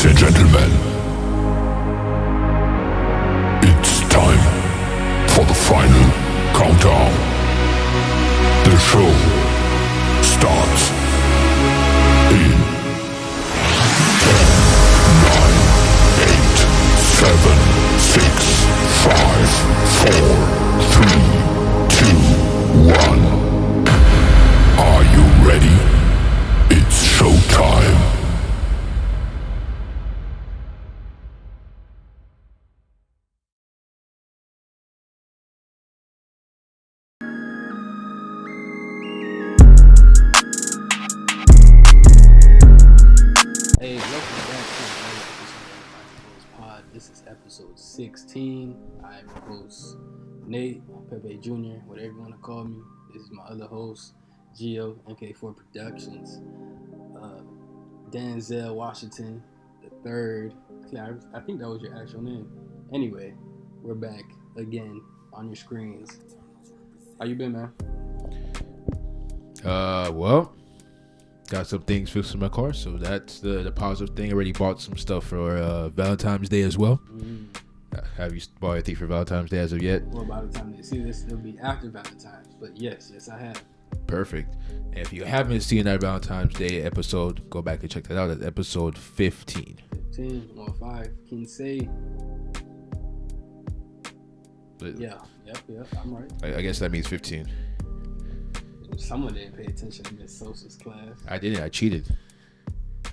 and gentlemen, it's time for the final countdown. The show starts in 10, 9, 8, 7, 6, 5, 4, 3, 2, 1. Are you ready? It's showtime. Hey, welcome back to another episode of Pod. This is episode 16. I'm your host, Nate, Pepe Jr., whatever you want to call me. This is my other host, Gio, NK4 Productions. Denzel Washington the third. Yeah, I think that was your actual name. Anyway, we're back again on your screens. How you been, man? Well, got some things fixed in my car, so that's the positive thing. Already bought some stuff for Valentine's Day as well. Have you bought anything for Valentine's Day as of yet? Well, by the time they see this, it'll be after Valentine's. But yes, I have. Perfect. And if you haven't seen that Valentine's Day episode, go back and check that out. It's episode 15. 15, 5, can say. But Yeah, yep, I'm right. I guess that means 15. Someone didn't pay attention in Miss Sosa's class. I didn't. I cheated.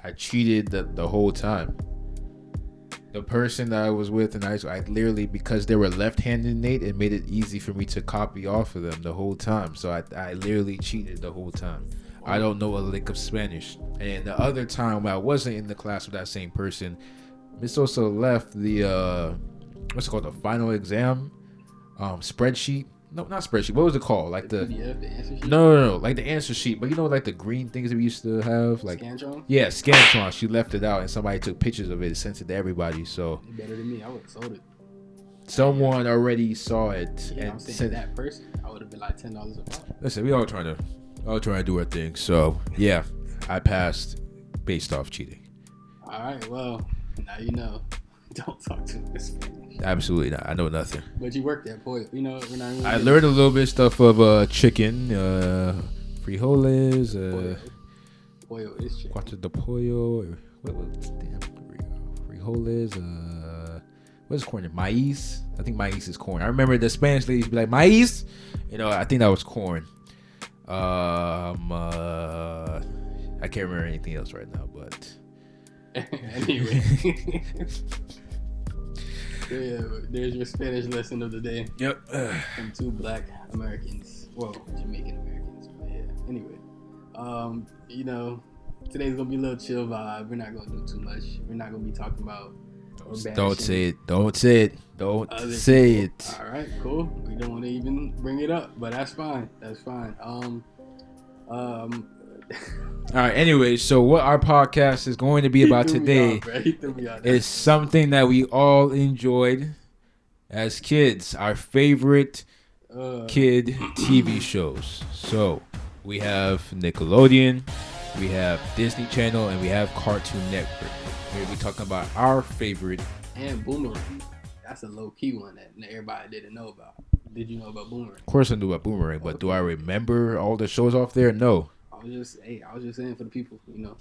I cheated the whole time. The person that I was with and I literally, because they were left-handed, Nate, it made it easy for me to copy off of them the whole time. So I literally cheated the whole time. I don't know a lick of Spanish. And the other time when I wasn't in the class with that same person, Miss Sosa left the what's it called, the final exam spreadsheet. No, not spreadsheet. What was it called? Like the PDF, the answer sheet? No, like the answer sheet. But you know, like the green things that we used to have, like Scantron? Yeah, Scantron. She left it out, and somebody took pictures of it and sent it to everybody. So Better than me. I would have sold it. someone already saw it Yeah, I'm and saying sent. that person, I would have been like $10 a pop. Listen, we all trying to do our thing. So yeah, I passed based off cheating. All right, well, now you know. Don't talk to me Spanish. Absolutely not. I know nothing. But you worked at Pollo. You know, we're not really I learned a little bit of stuff of chicken, frijoles, Pollo is chicken. cuatro de pollo. Frijoles. What's corn? Maíz. I think maíz is corn. I remember the Spanish ladies be like maíz. You know, I think that was corn. I can't remember anything else right now, but Anyway. Yeah, there's your Spanish lesson of the day. yep. From two black Americans. Well, Jamaican Americans. But yeah. Anyway. You know, today's gonna be a little chill vibe. We're not gonna do too much. We're not gonna be talking about Don't say it. Don't say it. Don't say it. All right, cool. We don't want to even bring it up, but that's fine. That's fine. All right. Anyway, so what our podcast is going to be about today is something that we all enjoyed as kids. Our favorite kid TV shows. So we have Nickelodeon, we have Disney Channel, and we have Cartoon Network. We're gonna be talking about our favorite. And Boomerang. That's a low key one that everybody didn't know about. Did you know about Boomerang? Of course, I knew about Boomerang, but do I remember all the shows off there? No. I was just saying for the people, you know,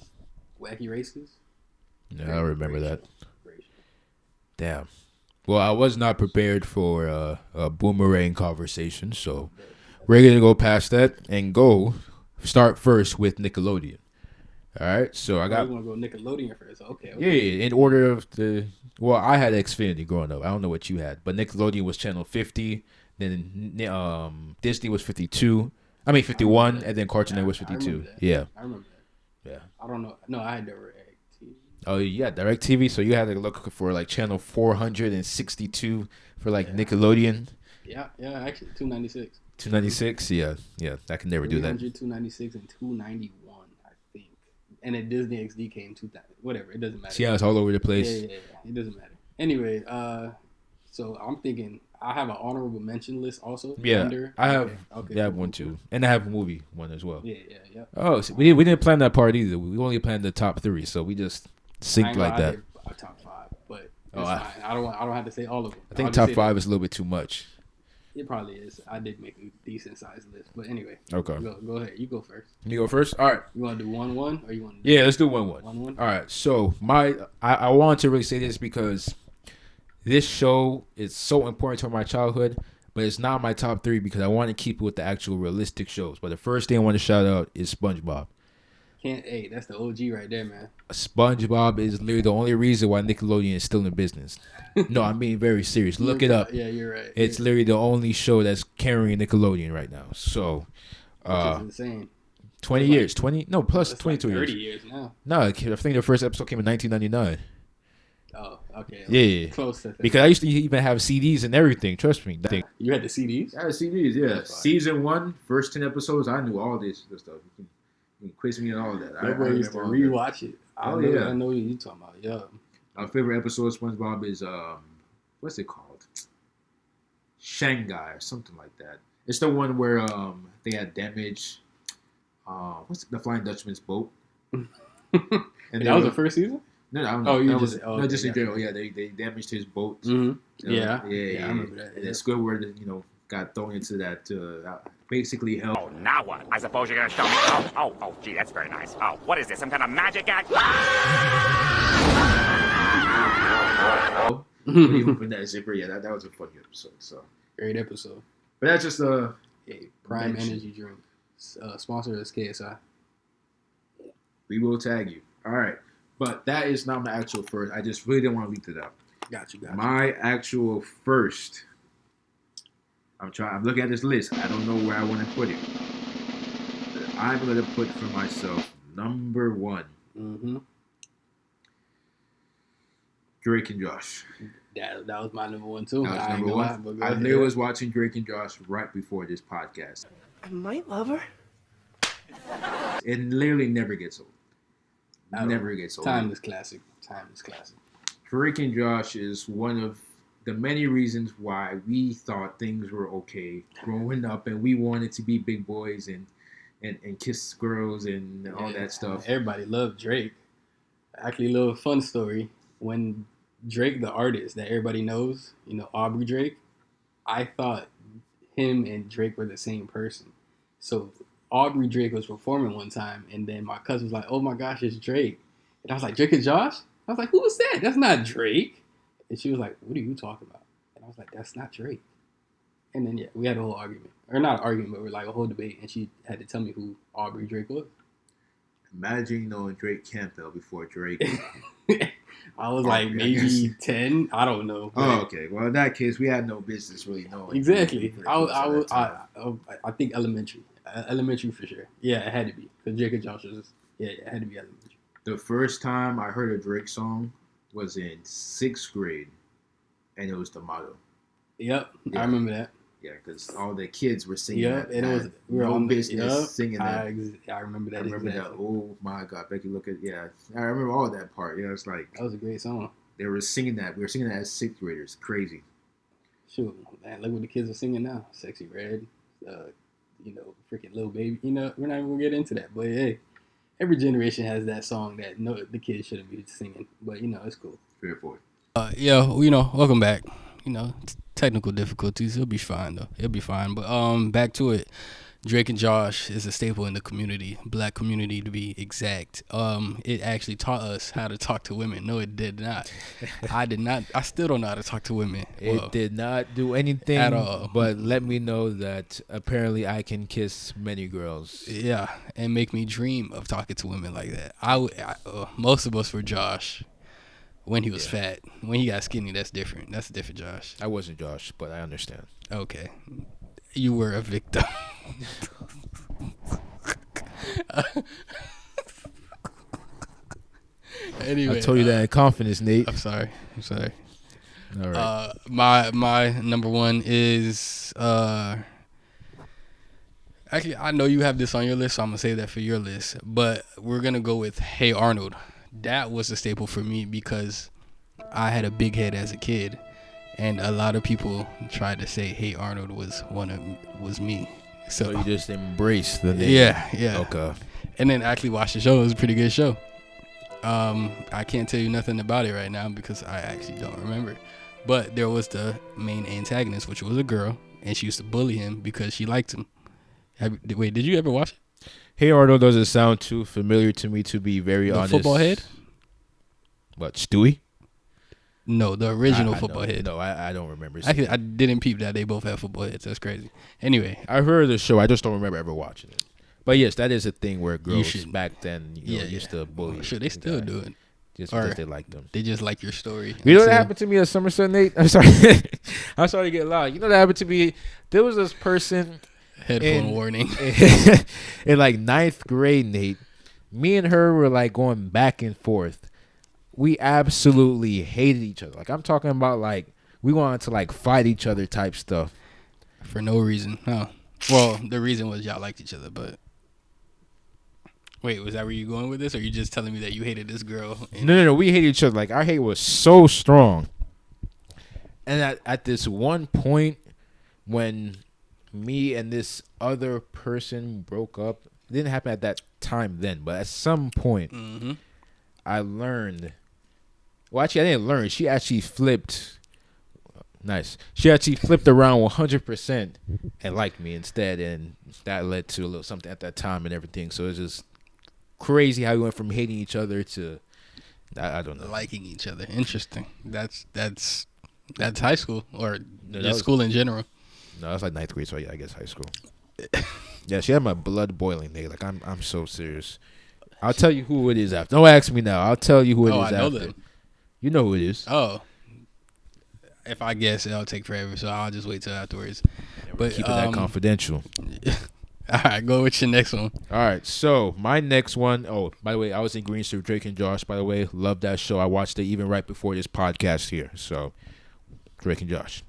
Wacky Races. No, I don't remember that. Great show. Damn. Well, I was not prepared for a Boomerang conversation, so we're gonna go past that and start first with Nickelodeon. All right, so I got. You want to go Nickelodeon first? Okay. Yeah, in order of the. Well, I had Xfinity growing up. I don't know what you had, but Nickelodeon was channel 50. Then Disney was 52. 51, and then Cartoon Network was 52. Yeah. I remember that. Yeah. I don't know. No, I had DirecTV. Oh, yeah, DirecTV. So you had to look for like channel 462 for like Nickelodeon. Yeah, actually 296. 296. Yeah. I can never do that. 296 and 291, I think. And then Disney XD came 2000. Whatever, it doesn't matter. See how it's all over the place. Yeah. It doesn't matter. Anyway, so I'm thinking I have an honorable mention list also. Yeah, under. I have. Okay. Yeah, I have one too, and I have a movie one as well. Yeah. Oh, so we didn't plan that part either. We only planned the top three, so we just synced like that. my top 5, but it's Oh, fine. I don't have to say all of them. I think top 5 is a little bit too much. It probably is. I did make a decent sized list, but anyway. Okay. Go ahead. You go first. You go first. All right. You want to do 1-1 or you want? Yeah, let's do 1-1. 1-1. All right. So I wanted to really say this because this show is so important to my childhood, but it's not my top 3 because I want to keep it with the actual realistic shows. But the first thing I want to shout out is SpongeBob. Hey, that's the OG right there, man. SpongeBob is literally the only reason why Nickelodeon is still in business. No, I'm being very serious. Look it up. Yeah, you're right. It's literally the only show that's carrying Nickelodeon right now. So, which is insane. 20 years. 20? No, plus 22 like 30 years. years now. No, I think the first episode came in 1999. Oh, okay. Yeah. Close to that. Because I used to even have CDs and everything. Trust me. You had the CDs? I had CDs, yeah. Season 1, first 10 episodes, I knew all this stuff. You can quiz me on all that. I used to rewatch it. I know what you're talking about. Yeah. Our favorite episode of SpongeBob is what's it called? Shanghai or something like that. It's the one where they had damage. What's the Flying Dutchman's boat? And that was the first season? No, I don't know. Just in general. Yeah, they damaged his boat. Mm-hmm. Yeah, I remember that. And then Squidward, got thrown into that basically hell. Oh, now what? I suppose you're gonna show me. Oh, gee, that's very nice. Oh, what is this? Some kind of magic act? Even from that zipper, yeah, that was a funny episode. So great episode. But that's just Prime Energy drink. Sponsor is KSI. We will tag you. All right, but that is not my actual first. I just really didn't want to leak it out. Got you. My actual first. I'm looking at this list. I don't know where I want to put it. But I'm gonna put for myself number 1. Mm-hmm. Drake and Josh. That was my number 1 too. That was number 1. I literally was watching Drake and Josh right before this podcast. I might love her. It literally never gets old. Never gets old. Timeless classic. Drake and Josh is one of the many reasons why we thought things were okay growing up, and we wanted to be big boys and kiss girls and all that stuff. Everybody loved Drake. Actually, a little fun story. When Drake, the artist that everybody knows, Aubrey Drake, I thought him and Drake were the same person. So Aubrey Drake was performing one time, and then my cousin was like, "Oh my gosh, it's Drake." And I was like, "Drake and Josh?" I was like, "Who was that? That's not Drake." And she was like, "What are you talking about?" And I was like, "That's not Drake." And then, we had a whole argument. Or not an argument, but a whole debate. And she had to tell me who Aubrey Drake was. Imagine knowing Drake Campbell before Drake. I was like maybe 10. I don't know. Oh, okay. Well, in that case, we had no business really knowing. Exactly. I think elementary. Elementary for sure. Yeah, it had to be. Because Drake and Josh was, it had to be elementary. The first time I heard a Drake song was in 6th grade, and it was The Motto. Yep, yeah. I remember that. Yeah, because all the kids were singing that. And it was we were on business singing that. I remember that. I remember that. Oh my God, Becky, look at I remember all that part. It's like that was a great song. They were singing that. We were singing that as 6th graders. Crazy. Shoot, man, look what the kids are singing now. Sexy Red, freaking Lil Baby. We're not even gonna get into that, but hey, every generation has that song that the kids shouldn't be singing, but it's cool. Fair point. Welcome back. Technical difficulties. It'll be fine though. It'll be fine. But back to it. Drake and Josh is a staple in the community, black community to be exact. It actually taught us how to talk to women. No, it did not. I did not. I still don't know how to talk to women. It did not do anything at all. But let me know that apparently I can kiss many girls. Yeah, and make me dream of talking to women like that. Most of us were Josh. When he was fat. When he got skinny, that's different. That's a different Josh. I wasn't Josh, but I understand. Okay. You were a victim. Anyway. I told you that in confidence, Nate. I'm sorry. All right. My number 1 is... actually, I know you have this on your list, so I'm going to say that for your list. But we're going to go with Hey Arnold. That was a staple for me because I had a big head as a kid, and a lot of people tried to say Hey Arnold was me. So you just embraced the name. Yeah. Okay. And then actually watched the show. It was a pretty good show. I can't tell you nothing about it right now because I actually don't remember. But there was the main antagonist, which was a girl, and she used to bully him because she liked him. Wait, did you ever watch it? Hey Arnold doesn't sound too familiar to me, to be very The honest. football head? What, Stewie? No, the original I football head. No, I don't remember. I didn't peep that they both have football heads. That's crazy. Anyway, I've heard of the show. I just don't remember ever watching it. But yes, that is a thing where girls should. back then used to bully. Sure, they still do it. Just Or because they like them. They just like your story. You know what happened to me at Somerset, Nate? I'm sorry. I'm sorry to get loud. You know what happened to me? There was this person. Headphone warning. In like 9th grade, Nate, me and her were like going back and forth. We absolutely hated each other. Like, I'm talking about like we wanted to like fight each other type stuff. For no reason. Oh. Well, the reason was y'all liked each other, but wait, was that where you going with this? Or are you just telling me that you hated this girl? No. We hated each other. Like, our hate was so strong. And at this one point when me and this other person broke up, it didn't happen at that time then, but at some point, I learned. Well, actually, I didn't learn. She actually flipped. Nice. She actually flipped around 100% and liked me instead, and that led to a little something at that time and everything. So it's just crazy how we went from hating each other to I don't know, liking each other. Interesting. That's high school or was school in general. No, that's like 9th grade, so yeah, I guess high school. Yeah, she had my blood boiling, Nate. Like, I'm so serious. I'll tell you who it is after. Don't ask me now. I'll tell you who it is after. I know them. You know who it is. Oh. If I guess, it'll take forever, so I'll just wait till afterwards. Yeah, but keep that confidential. All right, go with your next one. All right, so my next one. Oh, by the way, I was in Green Street, Drake and Josh. By the way, love that show. I watched it even right before this podcast here. So, Drake and Josh.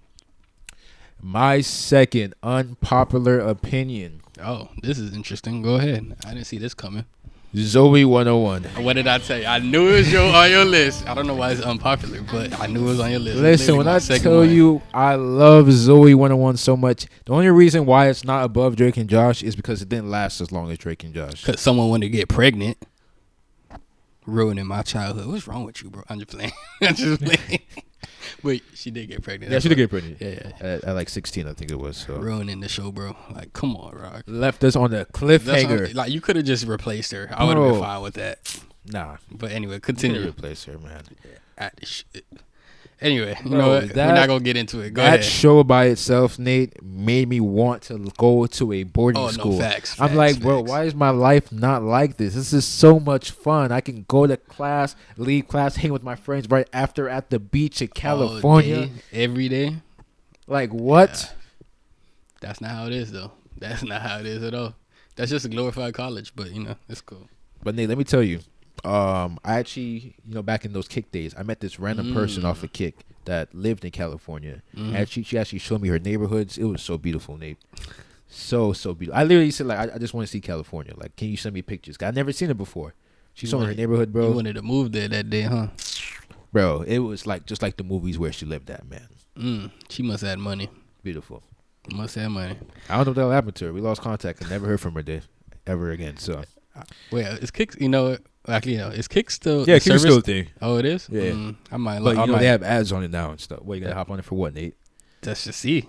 My second unpopular opinion. Oh, this is interesting. Go ahead. I didn't see this coming. Zoe 101. What did I tell you? I knew it was on your list. I don't know why it's unpopular, but I knew it was on your list. Listen, when I tell you I love Zoe 101 so much, the only reason why it's not above Drake and Josh is because it didn't last as long as Drake and Josh. Because someone wanted to get pregnant. Ruining my childhood. What's wrong with you, bro? I'm just playing. I'm just playing. Wait, she did get pregnant. Yeah, she did get pregnant. Yeah. At like 16, I think it was. So. Ruining the show, bro. Like, come on, Rock. Left us on a cliffhanger. Like, you could have just replaced her. I would have been fine with that. Nah. But anyway, continue. Replace her, man. Anyway, you know what? We're not going to get into it. Go ahead. That show show by itself, Nate, made me want to go to a boarding school. No, facts. I'm like, bro, why is my life not like this? This is so much fun. I can go to class, leave class, hang with my friends right after at the beach in California. Every day. Like, what? Yeah. That's not how it is, though. That's not how it is at all. That's just a glorified college, but, you know, it's cool. But, Nate, let me tell you. I actually, back in those Kick days, I met this random person off of Kick that lived in California. And she actually showed me her neighborhoods. It was so beautiful, Nate. So beautiful. I literally said, like, I just want to see California. Like, can you send me pictures? I've never seen it before. She showed me her neighborhood, bro. You wanted to move there that day, huh? Bro, it was like just like the movies where she lived at, man. She must have had money. Beautiful. Must have money. I don't know what the hell happened to her. We lost contact. I never heard from her ever again. So, wait, is Kick? Actually, is Kick still? Yeah, Kick's still a thing. Oh, it is. Yeah, I might. But they have ads on it now and stuff. What, you gotta hop on it for what, Nate? Let's just see.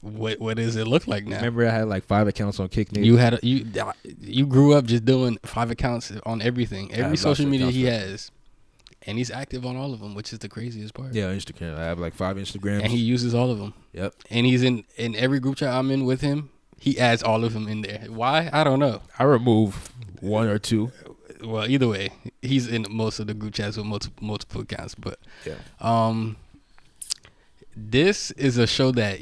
What does it look like now? Remember, I had like 5 accounts on Kick, Nate. You grew up just doing 5 accounts on everything. Every social media he has. And he's active on all of them, which is the craziest part. Yeah, Instagram. I have like 5 Instagrams. And he uses all of them. Yep. And he's in every group chat I'm in with him. He adds all of them in there. Why? I don't know. I remove 1 or 2. Well, either way, he's in most of the group chats with multiple accounts. But yeah. This is a show that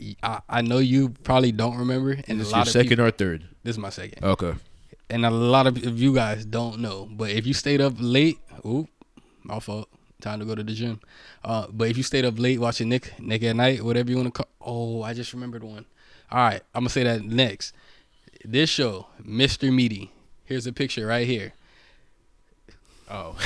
I know you probably don't remember. And is this your second or third? This is my second. Okay. And a lot of you guys don't know. But if you stayed up late, my fault. Time to go to the gym. But if you stayed up late watching Nick at Night, whatever you want to call. Oh, I just remembered one. All right, I'm gonna say that next. This show, Mr. Meaty. Here's a picture right here. Oh.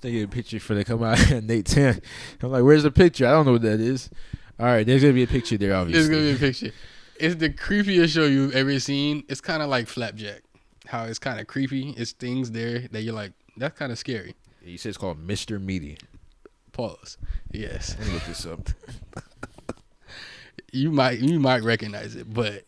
They get a picture for they come out at Nate 10. I'm like, where's the picture? I don't know what that is. All right, there's gonna be a picture there. Obviously, there's gonna be a picture. It's the creepiest show you've ever seen. It's kind of like Flapjack. how it's kind of creepy. It's things there that you're like, that's kind of scary. You said it's called Mr. Meaty. Pause. Yes. Let me look this up. You might recognize it, but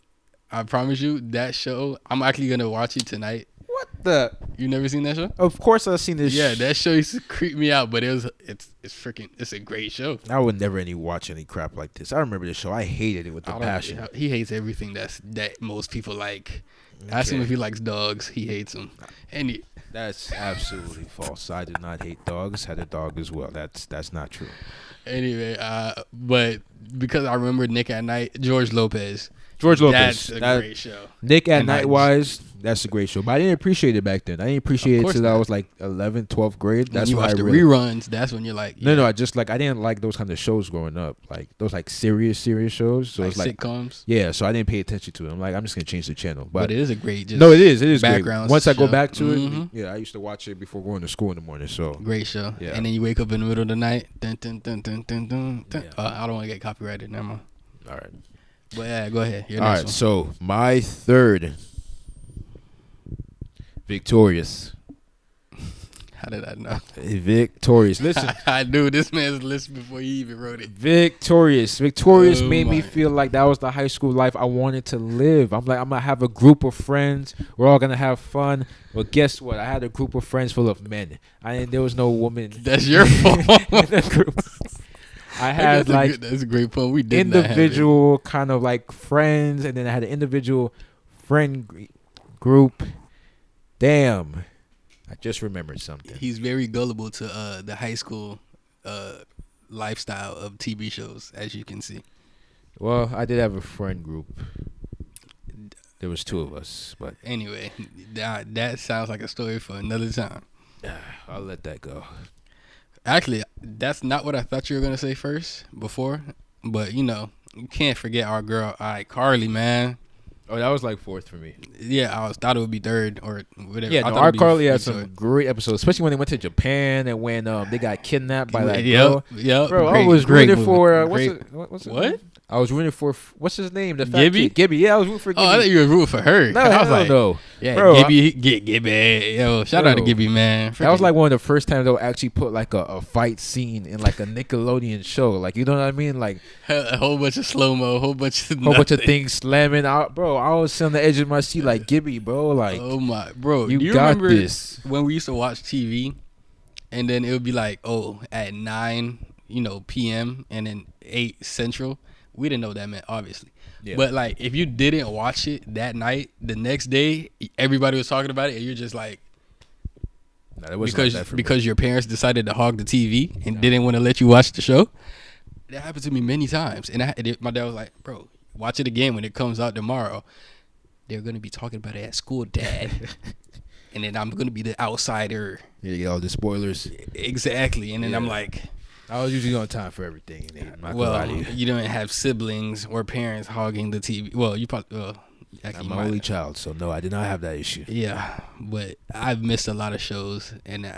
I promise you that show, I'm actually gonna watch it tonight. What the? You never seen that show? Of course I've seen this. Yeah, that show used to creep me out, but it's a great show. I would never watch any crap like this. I remember this show. I hated it with the passion. He hates everything that most people like. Ask him if he likes dogs. He hates them. And that's absolutely false. I do not hate dogs. Had a dog as well. That's not true. Anyway, but because I remember Nick at Night, George Lopez. That's a great show. Nick at Night wise, that's a great show. But I didn't appreciate it back then. I didn't appreciate it until I was like 11th, 12th grade. That's when you watch the reruns. That's when you're like, yeah. No, I just like I didn't like those kind of shows growing up. Like those like serious shows. So like it's like sitcoms. Yeah, so I didn't pay attention to it. I'm like, I'm just gonna change the channel. But it is a great. No, it is background great. Once I go show. back to it, yeah, I used to watch it before going to school in the morning. So great show. Yeah. And then you wake up in the middle of the night. Dun, dun, dun, dun, dun, dun, dun. I don't want to get copyrighted. Never mind. All right. But yeah, go ahead. All right, so my third, Victorious. How did I know? Victorious. Listen. I knew this man's list before he even wrote it. Victorious made me feel like that was the high school life I wanted to live. I'm like, I'm going to have a group of friends. We're all going to have fun. Well, guess what? I had a group of friends full of men. There was no woman. That's your fault. In the group. I had that's a great point. We did individual kind of like friends, and then I had an individual friend group. Damn, I just remembered something. He's very gullible to the high school lifestyle of TV shows, as you can see. Well, I did have a friend group. There was 2 of us, but anyway, that sounds like a story for another time. I'll let that go. Actually, that's not what I thought you were going to say before. But, you can't forget our girl, iCarly, man. Oh, that was like 4th for me. Yeah, I thought it would be 3rd or whatever. Yeah, iCarly had some great episodes, especially when they went to Japan and when they got kidnapped by that girl. Yep. Bro, I was rooting for... what's what? I was rooting for... What's his name? The Gibby? Gibby. Yeah, I was rooting for Gibby. Oh, I thought you were rooting for her. No, I was like, no. Yeah, bro, Gibby. Yo, shout out to Gibby, man. That was like one of the first times they'll actually put like a fight scene in like a Nickelodeon show. Like, you know what I mean? Like a whole bunch of slow-mo, a whole bunch of things slamming out. Bro, I was sitting on the edge of my seat like, Gibby, bro. Like, oh my, bro. You do you got remember this. When we used to watch TV and then it would be like, at 9, p.m. and then 8 Central. We didn't know what that meant, obviously. Yeah. But like, if you didn't watch it that night, the next day, everybody was talking about it, and you're just like, because your parents decided to hog the TV and didn't want to let you watch the show. That happened to me many times, and my dad was like, "Bro, watch it again when it comes out tomorrow. They're gonna be talking about it at school, Dad." And then I'm gonna be the outsider. Yeah, you get all the spoilers. Exactly, and then I'm like. I was usually on time for everything. You don't have siblings or parents hogging the TV. Well, you probably. I'm my only child, so no, I did not have that issue. Yeah, but I've missed a lot of shows, and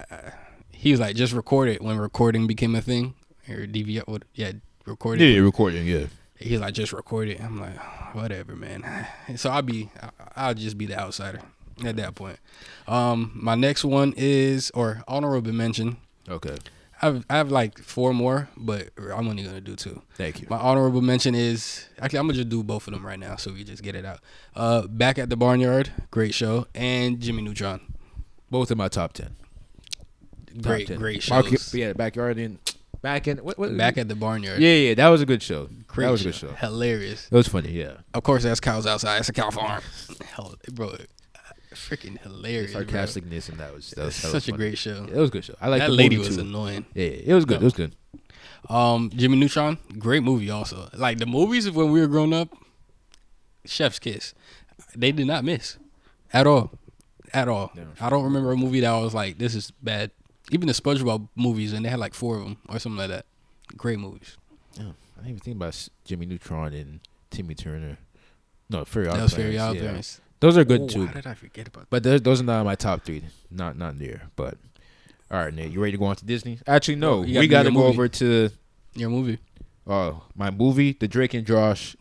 he was like, just record it when recording became a thing, or DVR. Yeah, recording. Yeah, recording. Yeah. He's like, just record it. I'm like, whatever, man. So I'll just be the outsider at that point. My next one is honorable mention. Okay. I have like 4 more, but I'm only gonna do 2. Thank you. My honorable mention is actually I'm gonna just do both of them right now, so we just get it out. Back at the Barnyard, great show, and Jimmy Neutron, both in my top 10. Great shows. Backyard and Back at the Barnyard. Yeah, that was a good show. Great, that was a good show. Hilarious. It was funny. Yeah. Of course, that's cows outside. It's a cow farm. Hell, bro. Freaking hilarious. The sarcasticness, and that was such a great show. It was a good show. I like that lady was annoying. Yeah, it was good. It was good. Jimmy Neutron, great movie also. Like the movies when we were growing up, chef's kiss. They did not miss at all. At all. Yeah. I don't remember a movie that I was like, this is bad. Even the SpongeBob movies, and they had like 4 of them or something like that. Great movies. Yeah, I didn't even think about Jimmy Neutron and Timmy Turner. No, Fairy Odd That was Fairy Odd Parents. Those are good too. How did I forget about that? But those are not my top 3. Not near. But all right, Nate, you ready to go on to Disney? Actually, no. We got to go over to your movie. My movie, the Drake and Josh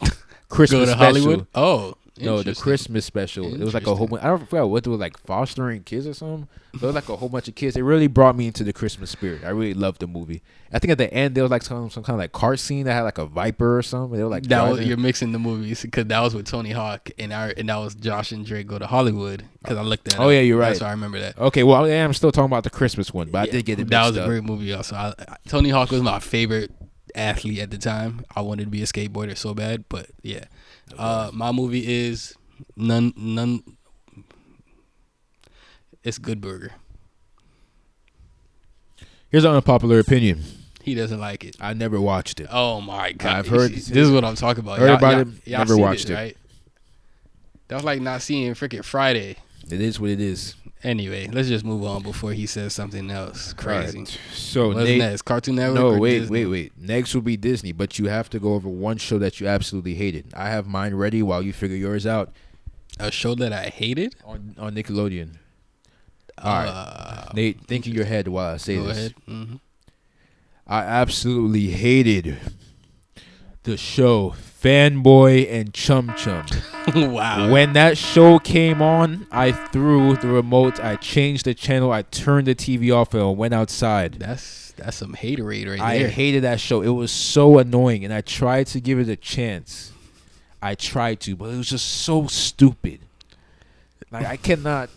Christmas go to special. Hollywood. Oh, No, the Interesting. Christmas special. It was like a whole bunch. I don't forget what it was, like fostering kids or something. There was like a whole bunch of kids. It really brought me into the Christmas spirit. I really loved the movie. I think at the end there was like some kind of like car scene that had like a viper or something. They were like You're mixing the movies because that was with Tony Hawk and that was Josh and Drake Go to Hollywood because I looked at. Oh yeah, you're right. That's why I remember that. Okay, well I'm still talking about the Christmas one, but I did get it. That was mixed a up. great movie. Also, Tony Hawk was my favorite athlete at the time. I wanted to be a skateboarder so bad, but yeah. My movie is none. It's Good Burger. Here's an unpopular opinion. He doesn't like it. I never watched it. Oh my god! I've heard. This is what I'm talking about. Heard about it. Y'all Never seen watched it. Right? That was like not seeing freaking Friday. It is what it is. Anyway, let's just move on before he says something else crazy. Right. So What's next? Cartoon Network? No, or wait, Disney? wait. Next will be Disney, but you have to go over one show that you absolutely hated. I have mine ready while you figure yours out. A show that I hated on Nickelodeon. All right, Nate, think in your head while I say Go this. ahead. Mm-hmm. I absolutely hated the show Fanboy and Chum Chum. Wow. When that show came on, I threw the remote, I changed the channel, I turned the TV off, and went outside. That's some haterade right I there. hated that show. It was so annoying, and I tried to give it a chance. I tried to, but it was just so stupid. Like, I cannot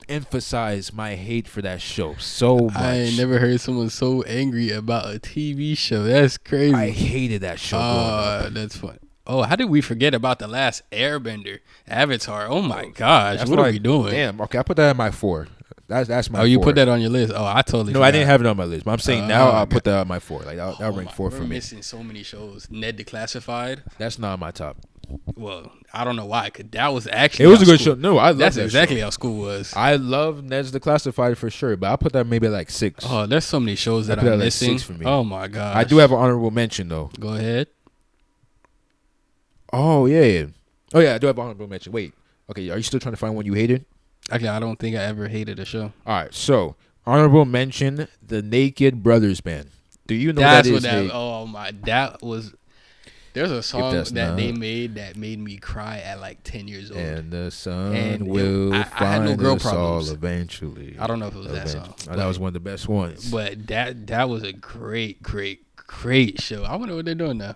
emphasize my hate for that show so much. I never heard someone so angry about a TV show. That's crazy. I hated that show. That's fun. Oh, how did we forget about the last Airbender, Avatar? Oh my gosh, what are we doing? Damn. Okay, I put that in my 4. That's my. Oh, you 4. put that on your list? Oh, I totally. No, forgot. I didn't have it on my list. But I'm saying now I'll okay. put that on my 4. Like that'll rank 4 for We're me. missing so many shows. Ned Declassified. That's not on my top. Well, I don't know why. Cause that was actually. It was how a good school- show. No, I love That's that exactly show. how school was. I love Ned's Declassified for sure, but I put that maybe like 6. Oh, there's so many shows that I put I'm that like missing. 6 for me. Oh my god. I do have an honorable mention though. Go ahead. Oh yeah. Oh yeah, I do have an honorable mention. Wait. Okay, are you still trying to find one you hated? Actually, I don't think I ever hated a show. All right, so honorable mention: the Naked Brothers Band. Do you know That's that what is? that. Nate? Oh my, that was. There's a song that's that they not- made that made me cry at like 10 years old. And the sun And will I had no find girl us problems. all eventually. I don't know if it was that song, Oh, that was one of the best ones. But that was a great show. I wonder what they're doing now.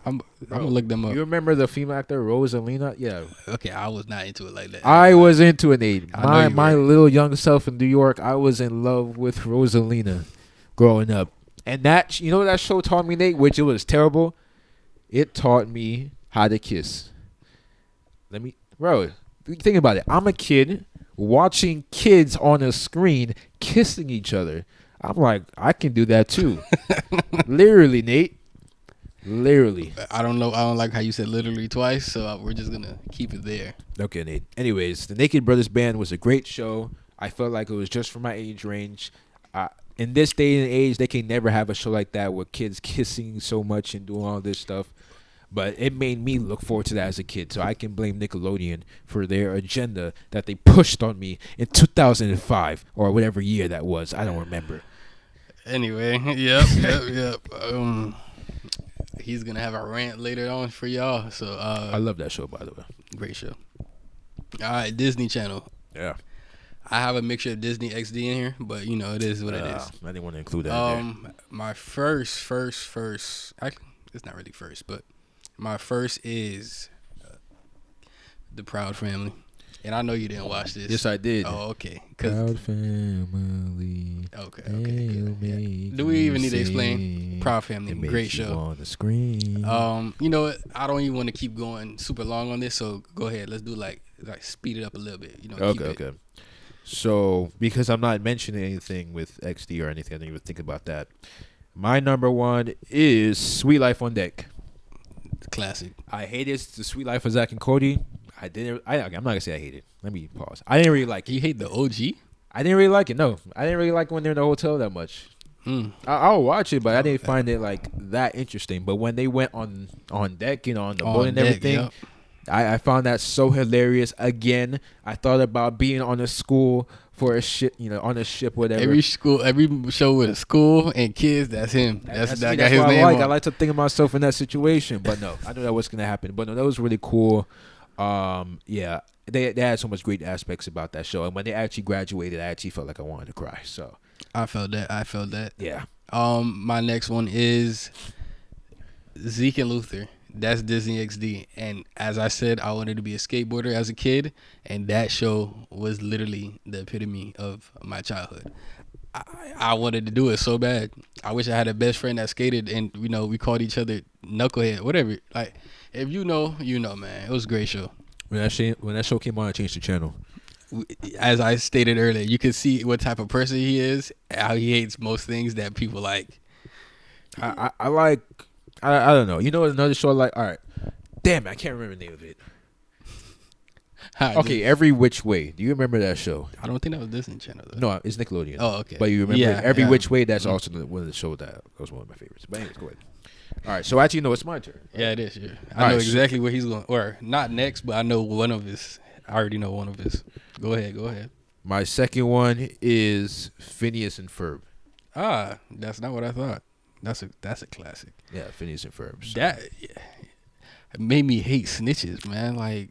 I'm gonna look them up. You remember the female actor Rosalina? Yeah. Okay, I was not into it like that. I was into it, Nate. I know My you my were. little young self in New York, I was in love with Rosalina growing up. And that, you know what that show taught me, Nate, which it was terrible? It taught me how to kiss. Bro, think about it. I'm a kid watching kids on a screen kissing each other. I'm like, I can do that too. Literally, Nate. Literally. I don't know. I don't like how you said literally twice, so we're just gonna keep it there. Okay, Nate. Anyways, the Naked Brothers Band was a great show. I felt like it was just for my age range. In this day and age, they can never have a show like that with kids kissing so much and doing all this stuff. But it made me look forward to that as a kid. So I can blame Nickelodeon for their agenda that they pushed on me in 2005 or whatever year that was. I don't remember. Anyway, yep. He's gonna have a rant later on for y'all. So I love that show, by the way. great show. All right, Disney Channel. Yeah. I have a mixture of Disney XD in here, but you know it is what it is. I didn't want to include that in there. My first, actually, it's not really first, but my first is The Proud Family, and I know you didn't watch this. Yes, I did. Oh, okay. Proud family. Okay. Yeah. Do we even need to explain? Proud Family, great show. On the screen. You know what? I don't even want to keep going super long on this, so go ahead. Let's do like speed it up a little bit. You know. Okay. So, because I'm not mentioning anything with XD or anything, I didn't even think about that. My number 1 is Sweet Life on Deck. Classic. I hated The Sweet Life of Zach and Cody. I'm not gonna say I hate it. Let me pause. I didn't really like it. You hate the OG? I didn't really like it. No, I didn't really like when they're in the hotel that much. I'll watch it, but I didn't find it like that interesting. But when they went on deck, you know, on the boat and everything. Yep. I found that so hilarious. Again, I thought about being on a school for a ship, on a ship, whatever. Every show with a school and kids, that's him. That got his what name I like. on. I like to think of myself in that situation, but no, I knew that was gonna happen. But no, that was really cool. Yeah, they had so much great aspects about that show, and when they actually graduated, I actually felt like I wanted to cry. So I felt that. yeah. My next one is Zeke and Luther. That's Disney XD. And as I said, I wanted to be a skateboarder as a kid, and that show was literally the epitome of my childhood. I wanted to do it so bad. I wish I had a best friend that skated, and we called each other knucklehead, whatever. Like, if you know, man. It was a great show. When that show came on, I changed the channel. As I stated earlier, you can see what type of person he is, how he hates most things that people like. I like. I don't know. You know another show I like? All right. Damn it, I can't remember the name of it. Okay, Every Which Way. Do you remember that show? I don't think that was Disney Channel, though. No, it's Nickelodeon. Oh, okay. But you remember Every Which Way? That's also one of the shows that was one of my favorites. But anyways, go ahead. All right, so actually, no, it's my turn. Yeah, it is. Yeah. I know exactly where he's going. Or not next, but I know one of his. I already know one of his. Go ahead. My second one is Phineas and Ferb. That's not what I thought. That's a classic. Yeah, Phineas and Ferb. So. That it made me hate snitches, man. Like,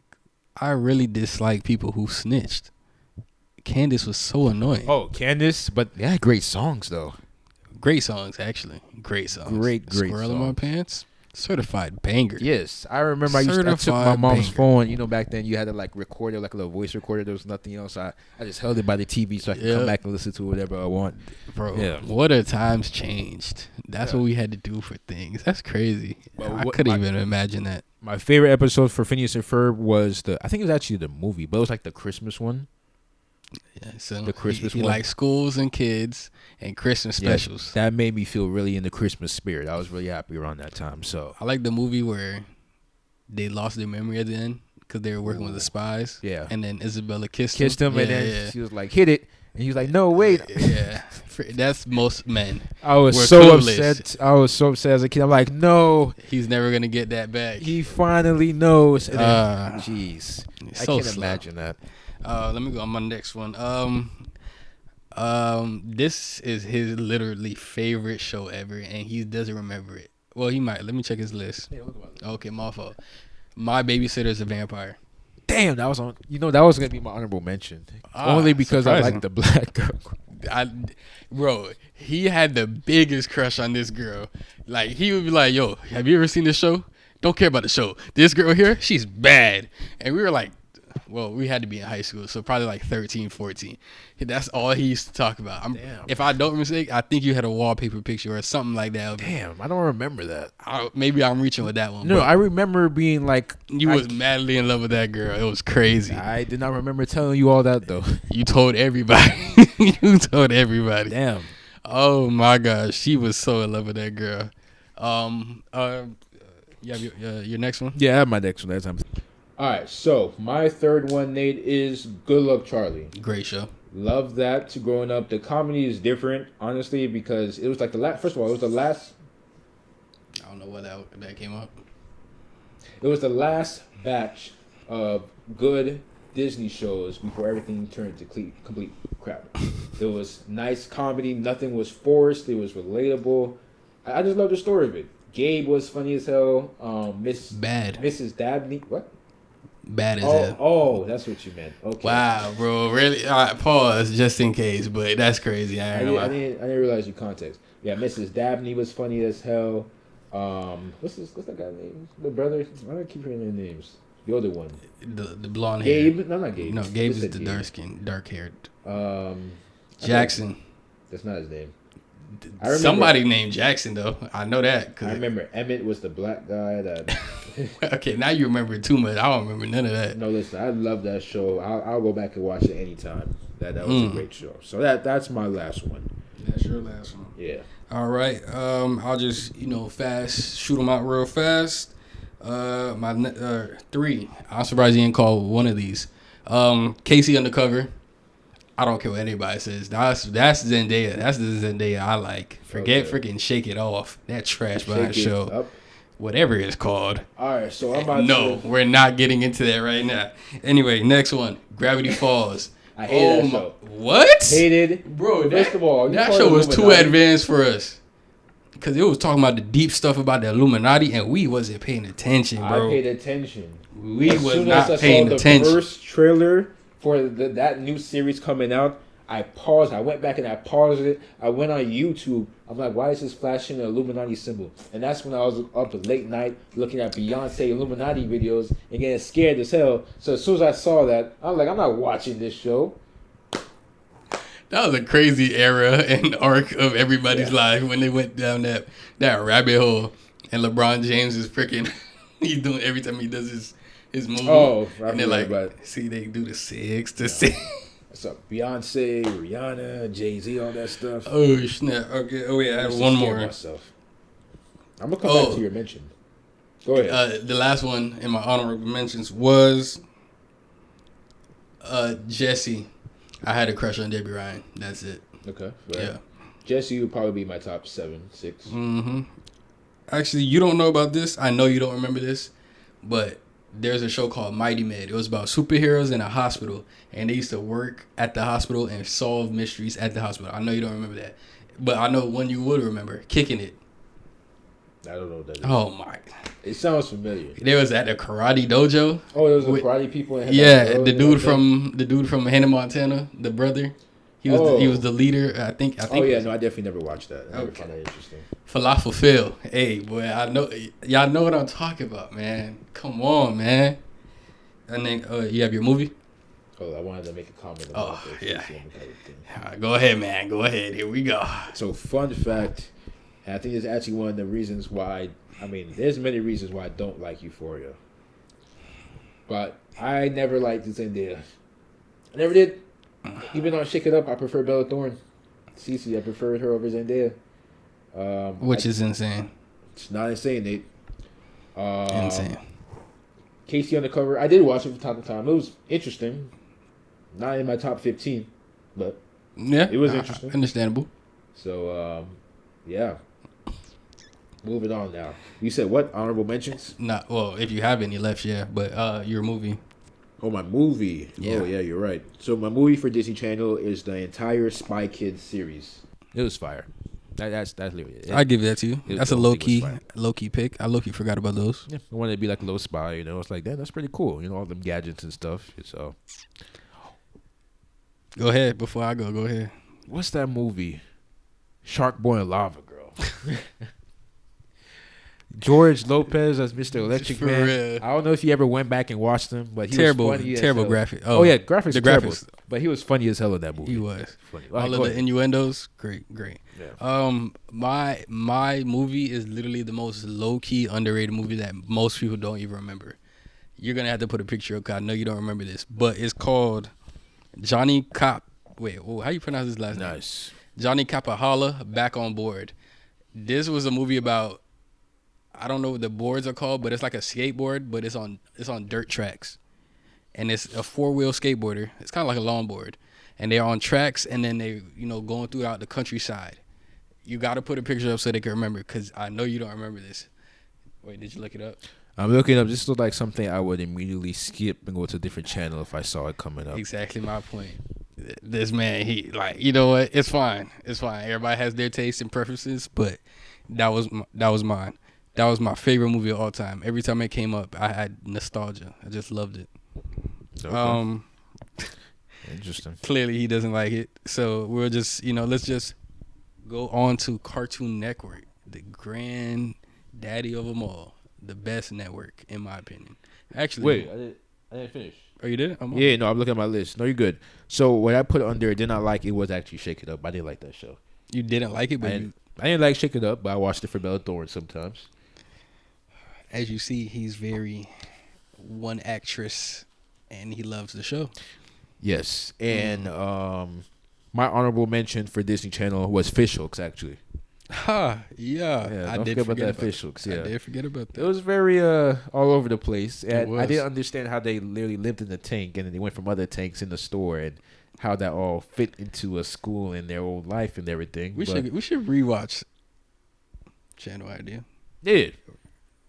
I really dislike people who snitched. Candace was so annoying. Oh, Candace, but they had great songs though. Great songs, actually. Great songs. Great Squirrel in my pants. Certified banger. Yes, I remember. I took my mom's phone. Back then you had to like record it like a little voice recorder. There was nothing else. I just held it by the TV so I could come back and listen to whatever I want. Bro, what a times changed. That's what we had to do for things. That's crazy. I couldn't even imagine that. My favorite episode for Phineas and Ferb was I think it was actually the movie, but it was like the Christmas one. Yeah, so the Christmas one. Like schools and kids and Christmas specials. That made me feel really in the Christmas spirit. I was really happy around that time. So I like the movie where they lost their memory at the end because they were working with the spies. Yeah, and then Isabella kissed him, and then she was like, "Hit it," and he was like, "No, wait." Yeah, that's most men. I was so upset. I was so upset as a kid. I'm like, "No, he's never gonna get that back." He finally knows. Jeez, I can't imagine that. Let me go on my next one. This is his literally favorite show ever, and he doesn't remember it. Well, he might. Let me check his list. Yeah, okay, my fault. My Babysitter's a Vampire. Damn, that was on. That was gonna be my honorable mention. Only because surprising. I like the black girl. Bro, he had the biggest crush on this girl. Like, he would be like, "Yo, have you ever seen this show? Don't care about the show. This girl here, she's bad." And we were like, well, we had to be in high school, so probably like 13, 14. That's all he used to talk about. If I don't mistake, I think you had a wallpaper picture or something like that. Damn, I don't remember that. Maybe I'm reaching with that one. No, I remember being like... You was madly in love with that girl. It was crazy. I did not remember telling you all that, though. You told everybody. You told everybody. Damn. Oh, my gosh. She was so in love with that girl. You have your next one? Yeah, I have my next one. That's time. All right, so my third one, Nate, is Good Luck Charlie. Great show. Love that. Growing up, the comedy is different, honestly, because it was like the last. First of all, it was the last. I don't know what that came up. It was the last batch of good Disney shows before everything turned to complete crap. It was nice comedy. Nothing was forced. It was relatable. I just love the story of it. Gabe was funny as hell. Mrs. Dabney. What? Bad as hell. Oh, that's what you meant. Okay. Wow, bro. Really? All right, pause just in case, but that's crazy. I didn't realize your context. Yeah, Mrs. Dabney was funny as hell. What's that guy's name? The brother? Why do I keep hearing their names? The other one. The blonde hair. Gabe? No, not Gabe. No, Gabe is the dark haired. Jackson. That's not his name. Somebody named Jackson, though. I know that. I remember Emmett was the black guy that... Okay, now you remember too much. I don't remember none of that. No, listen, I love that show. I'll go back and watch it anytime. That was a great show. So that's my last one. That's your last one. Yeah. All right. I'll just shoot them out real fast. My 3. I'm surprised you didn't call one of these. Casey Undercover. I don't care what anybody says. That's Zendaya. That's the Zendaya I like. Forget freaking Shake It Off. That trash behind show. Up. Whatever it's called. All right, so I'm about to... we're not getting into that right now. Anyway, next one. Gravity Falls. I hated that show. What? Hated. Bro, first of all, that show was too advanced for us. Because it was talking about the deep stuff about the Illuminati, and we wasn't paying attention, bro. I paid attention. We as was soon not as I paying saw attention. The first trailer for that new series coming out, I paused. I went back and I paused it. I went on YouTube. I'm like, why is this flashing an Illuminati symbol? And that's when I was up late night looking at Beyonce Illuminati videos and getting scared as hell. So as soon as I saw that, I was like, I'm not watching this show. That was a crazy era and arc of everybody's life when they went down that rabbit hole. And LeBron James is freaking, he's doing every time he does his movie. Oh, and they're like, see, they do the 6 to 6. What's up? Beyonce, Rihanna, Jay-Z, all that stuff. Oh, snap. Okay. Oh, wait, I have one more. Myself. I'm going to come back to your mention. Go ahead. The last one in my honorable mentions was Jesse. I had a crush on Debbie Ryan. That's it. Okay. Right. Yeah. Jesse would probably be my top 7, 6. Mm-hmm. Actually, you don't know about this. I know you don't remember this, but there's a show called Mighty Med. It was about superheroes in a hospital, and they used to work at the hospital and solve mysteries at the hospital. I know you don't remember that, but I know one you would remember, Kicking It. I don't know what that is. Oh, my. It sounds familiar. There was at the karate dojo. Oh, there was the karate people. Yeah, the dude from Hannah Montana, the brother. He was the leader. I think. Oh yeah, no, I definitely never watched that. I never found that interesting. Falafel Phil. Hey, boy, I know y'all know what I'm talking about, man. Come on, man. And then you have your movie. Oh, I wanted to make a comment about this. Yeah. Go ahead, man. Go ahead. Here we go. So, fun fact, and I think it's actually one of the reasons why. I mean, there's many reasons why I don't like Euphoria, but I never liked Zendaya. I never did. Even on Shake It Up, I prefer Bella Thorne. Cece, I preferred her over Zendaya. Which is insane. It's not insane, Nate. Insane. Casey Undercover, I did watch it from time to time. It was interesting. Not in my top 15, but yeah, it was interesting. Understandable. So, yeah. Moving on now. You said what? Honorable mentions? Not well, if you have any left, yeah. But your movie. Oh, my movie. Yeah. Oh, yeah, you're right. So my movie for Disney Channel is the entire Spy Kids series. It was fire. That's literally it. I give that to you. That's a low key pick. I low key forgot about those. Yeah, I wanted to be like a little spy. You know, it's like that's pretty cool. You know, all them gadgets and stuff. So. Go ahead. Before I go ahead. What's that movie? Shark Boy and Lava Girl. George Lopez as Mr. Electric Man. Real. I don't know if you ever went back and watched him, but he was funny as hell. Graphic. Oh yeah, graphics. The graphics. Terrible, but he was funny as hell in that movie. He was funny. All of the innuendos, great. Yeah. My movie is literally the most low key underrated movie that most people don't even remember. You're gonna have to put a picture up because I know you don't remember this, but it's called Johnny Cop. Wait, how you pronounce his last name? Nice. Johnny Capahala Back on Board. This was a movie about, I don't know what the boards are called, but it's like a skateboard, but it's on dirt tracks. And it's a 4-wheel skateboarder. It's kind of like a longboard. And they're on tracks, and then they, going throughout the countryside. You got to put a picture up so they can remember, because I know you don't remember this. Wait, did you look it up? I'm looking up. This looks like something I would immediately skip and go to a different channel if I saw it coming up. Exactly my point. This man, you know what? It's fine. It's fine. Everybody has their tastes and preferences, but that was mine. That was my favorite movie of all time. Every time it came up, I had nostalgia. I just loved it. Okay. Interesting. Clearly, he doesn't like it. So we'll just, let's just go on to Cartoon Network, the granddaddy of them all, the best network, in my opinion. Actually, wait, I didn't finish. Oh, you did? Yeah, no, I'm looking at my list. No, you're good. So what I put under did not like it was actually Shake It Up. I didn't like that show. You didn't like it, but I didn't like Shake It Up, but I watched it for Bella Thorne sometimes. As you see, he's very one actress, and he loves the show. Yes, and my honorable mention for Disney Channel was Fishhooks, actually. Yeah. I did forget about that Fishhooks. Yeah, I did forget about that. It was very all over the place, and I didn't understand how they literally lived in the tank, and then they went from other tanks in the store, and how that all fit into a school and their old life and everything. We should rewatch Channel Idea. Yeah.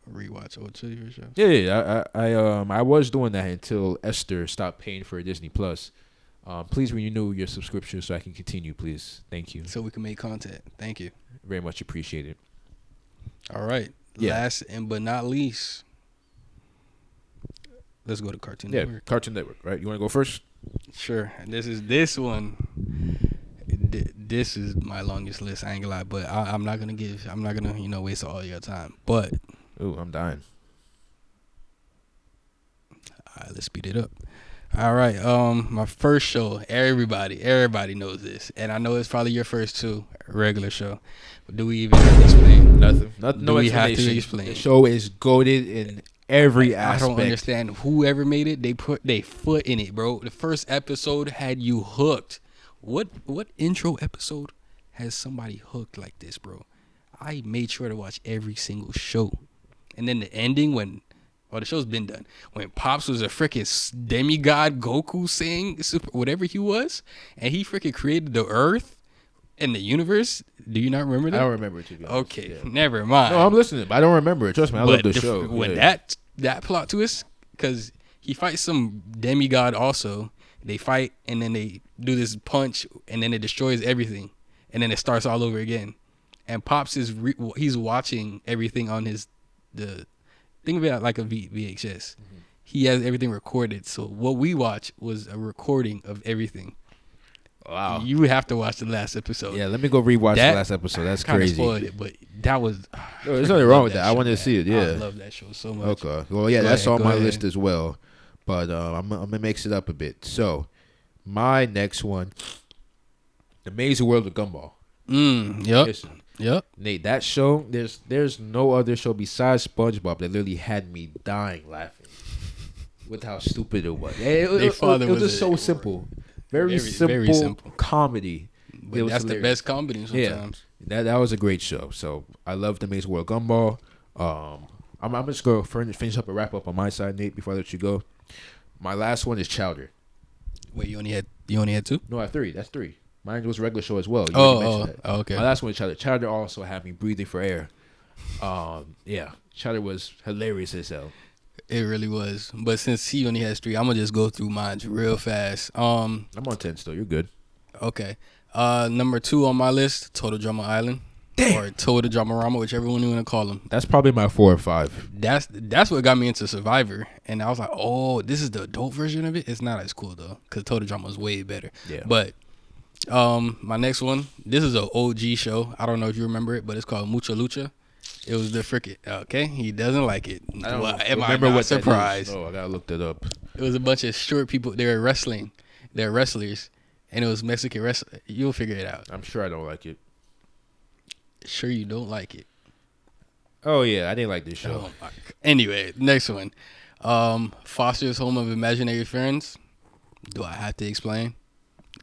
Rewatch old TV shows. Yeah, I was doing that until Esther stopped paying for Disney Plus. Please renew your subscription so I can continue, please. Thank you. So we can make content. Thank you. Very much appreciated. All right. Yeah. Last and but not least, let's go to Cartoon Yeah, Network. Cartoon Network, right? You want to go first? Sure. And this one. This is my longest list. I ain't gonna lie, but I'm not gonna waste all your time. But Ooh, I'm dying. all right, let's speed it up. All right. My first show. Everybody knows this, and I know it's probably your first too. Regular show. But do we even have to explain? Nothing. Do we have to explain? The show is goated in every aspect. I don't understand. Whoever made it, they put their foot in it, bro. The first episode had you hooked. What intro episode has somebody hooked like this, bro? I made sure to watch every single show. And then the ending when the show's been done. When Pops was a freaking demigod Goku saying super whatever he was, and he freaking created the Earth and the universe. Do you not remember that? I don't remember it, to be honest. Okay, Yeah. never mind. No, I'm listening, but I don't remember it. Trust me, I love the show. When Yeah. that plot twist, because he fights some demigod also. They fight and then they do this punch and then it destroys everything, and then it starts all over again. And Pops is he's watching everything on the think of it like a VHS. Mm-hmm. He has everything recorded. So what we watch was a recording of everything. Wow. You would have to watch the last episode. Yeah, let me go rewatch the last episode. That's crazy. Spoiled it, but that was. No, there's nothing wrong with that. I wanted to see it. Yeah, I love that show so much. Okay. Well, yeah, that's on my list as well. But I'm gonna mix it up a bit. So, my next one, The Amazing World of Gumball. Yep. Listen, Yep. Nate, that show, there's no other show besides SpongeBob that literally had me dying laughing with how stupid it was. It was just so simple. Very simple comedy. But that's the best comedy sometimes. Yeah, that was a great show. So I love The Amazing World of Gumball. I'm just going to finish up a wrap up on my side, Nate, before I let you go. My last one is Chowder. Wait, you only had two? No, I have three. That's three. Mine was a regular show as well. You Okay. My last one is Chowder. Chowder also had me breathing for air. Yeah, Chowder was hilarious as hell. It really was. But since he only has three, I'm gonna just go through mine real fast. I'm on 10 still. You're good. Okay. Number 2 on my list, Total Drama Island. Damn. Or Total Drama Rama, whichever one you want to call them. That's probably my 4 or 5. That's what got me into Survivor, and I was like, oh, this is the adult version of it. It's not as cool though, because Total Drama is way better. Yeah. But my next one, this is an OG show. I don't know if you remember it, but it's called Mucha Lucha. It was the freaking okay. He doesn't like it. I don't am remember I not what surprised? Oh, I gotta look that up. It was a bunch of short people. They were wrestling. They're wrestlers, and it was Mexican wrestling. You'll figure it out. I'm sure I don't like it. Sure, you don't like it. Oh yeah, I didn't like this show. Oh, my. Anyway, next one. Foster's Home of Imaginary Friends. Do I have to explain?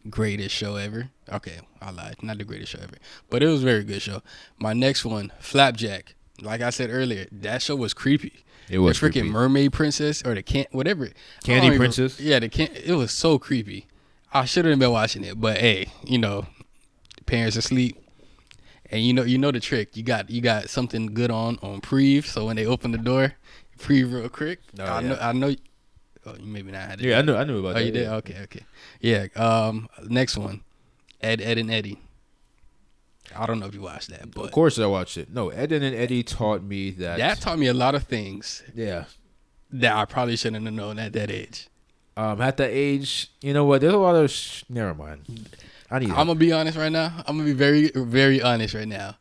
Greatest show ever. Okay, I lied. Not the greatest show ever, but it was a very good show. My next one, Flapjack. Like I said earlier, that show was creepy. It was the freaking creepy. mermaid princess or the whatever. Candy Princess. Yeah, it was so creepy. I shouldn't have been watching it, but hey, parents asleep. And you know the trick. You got something good on Preve, so when they open the door, Preve real quick. Oh, I know. Oh, you maybe not had it. Yeah, I knew about that. Oh, you did? Yeah. Okay. Yeah. Next one, Ed and Eddie. I don't know if you watched that, but Of course I watched it. No, Ed and Eddie taught me that taught me a lot of things. Yeah. That I probably shouldn't have known at that age. At that age, you know what? There's a lot of never mind. I'm gonna be honest right now. I'm gonna be very, very honest right now.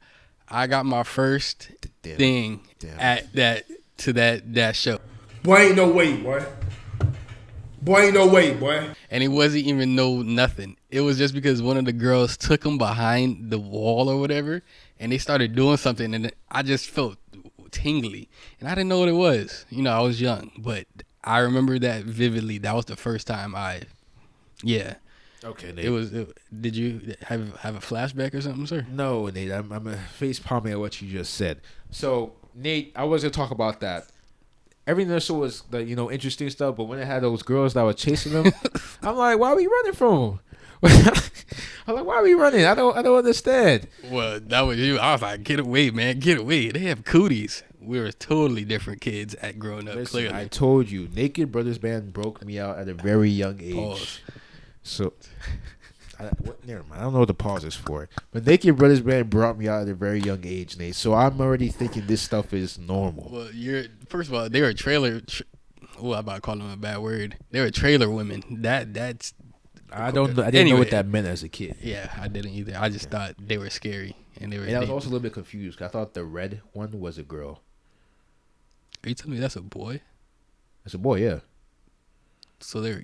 I got my first thing at that show. Boy, ain't no way, boy. Boy, ain't no way, boy. And it wasn't even nothing. It was just because one of the girls took him behind the wall or whatever, and they started doing something, and I just felt tingly, and I didn't know what it was. I was young, but I remember that vividly. That was the first time yeah. Okay, Nate. Did you have a flashback or something, sir? No, Nate. I'm face palming at what you just said. So, Nate, I was gonna talk about that. Everything in the show was the interesting stuff, but when it had those girls that were chasing them, I'm like, why are we running from them? I'm like, why are we running? I don't understand. Well, that was you. I was like, get away, man, get away. They have cooties. We were totally different kids at growing up. Listen, clearly, I told you, Naked Brothers Band broke me out at a very young age. Pause. So, Never mind. I don't know what the pause is for. But Naked Brothers Band brought me out at a very young age, Nate. So I'm already thinking this stuff is normal. Well, first of all, they were trailer. I'm about to call them a bad word. They were trailer women. That's. I don't know. I didn't know what that meant as a kid. Yeah, I didn't either. I just thought they were scary, and they were. And I was also a little bit confused. I thought the red one was a girl. Are you telling me that's a boy? That's a boy, yeah. So they're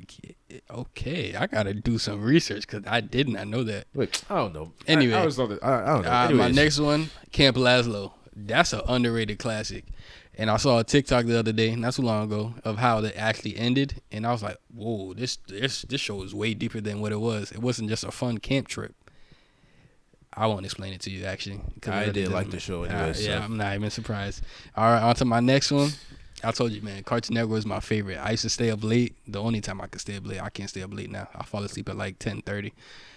okay. I gotta do some research because I did not know that. Wait, I don't know. Anyway, I don't know. My next one, Camp Lazlo. That's an underrated classic. And I saw a TikTok the other day, not too long ago, of how it actually ended, and I was like, "Whoa, this show is way deeper than what it was. It wasn't just a fun camp trip." I won't explain it to you actually. I did like the show anyway. Yeah, I'm not even surprised. All right, on to my next one. I told you, man, Cartoon Network was my favorite. I used to stay up late. The only time I could stay up late. I can't stay up late now. I fall asleep at like 10:30.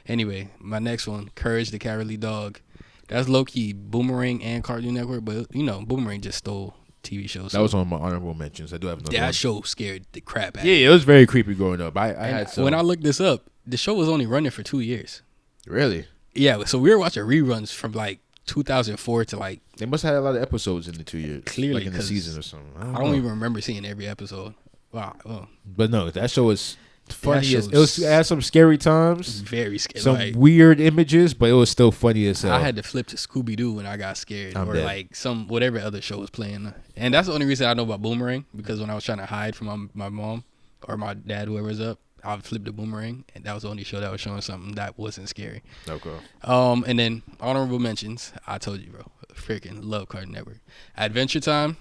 Anyway, my next one, Courage the Cowardly Dog. That's low-key Boomerang and Cartoon Network, but, Boomerang just stole TV shows. That was one of my honorable mentions. I do have another one. That show scared the crap out of me. Yeah, it was very creepy growing up. I had some. When I looked this up, the show was only running for 2 years. Really? Yeah, so we were watching reruns from like 2004 to like. They must have had a lot of episodes in the 2 years. Clearly, like in the season or something. I don't even remember seeing every episode. Wow. Oh. But no, that show was funny. That It had some scary times. Very scary. Some weird images, but it was still funny as hell. I had to flip to Scooby Doo when I got scared, I'm or dead. like whatever other show was playing. And that's the only reason I know about Boomerang, because when I was trying to hide from my mom or my dad, whoever was up, I would flip to Boomerang, and that was the only show that was showing something that wasn't scary. Okay. And then honorable mentions. I told you, bro. Freaking love Cartoon Network. Adventure Time.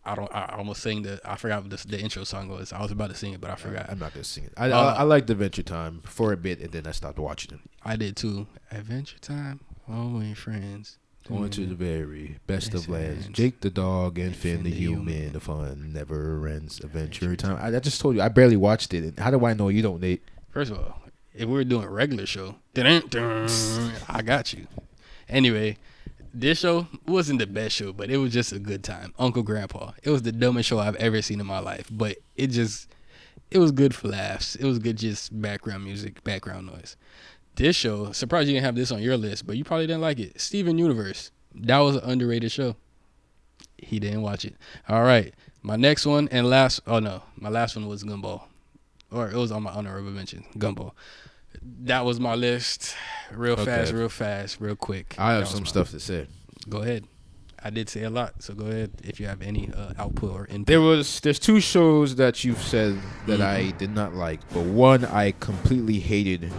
I almost sang I forgot what the intro song was. I was about to sing it, but I forgot. I'm not gonna sing it. I liked Adventure Time for a bit, and then I stopped watching it. I did too. Adventure Time. All my friends. Going to the very best of lands. Jake the dog and Finn the human. The fun never ends. Adventure Time. I just told you, I barely watched it. How do I know you don't, Nate? First of all, if we were doing a regular show, I got you. Anyway, this show wasn't the best show, but it was just a good time. Uncle Grandpa. It was the dumbest show I've ever seen in my life, but it was good for laughs. It was good just background music, background noise. This show, surprised you didn't have this on your list, but you probably didn't like it. Steven Universe. That was an underrated show. He didn't watch it. All right. My next one and my last one was Gumball. Or it was on my honorable mention, Gumball. That was my list. Real fast, real quick. I have some stuff to say. Go ahead. I did say a lot, so go ahead if you have any output or input. There's two shows that you've said that I did not like, but one I completely hated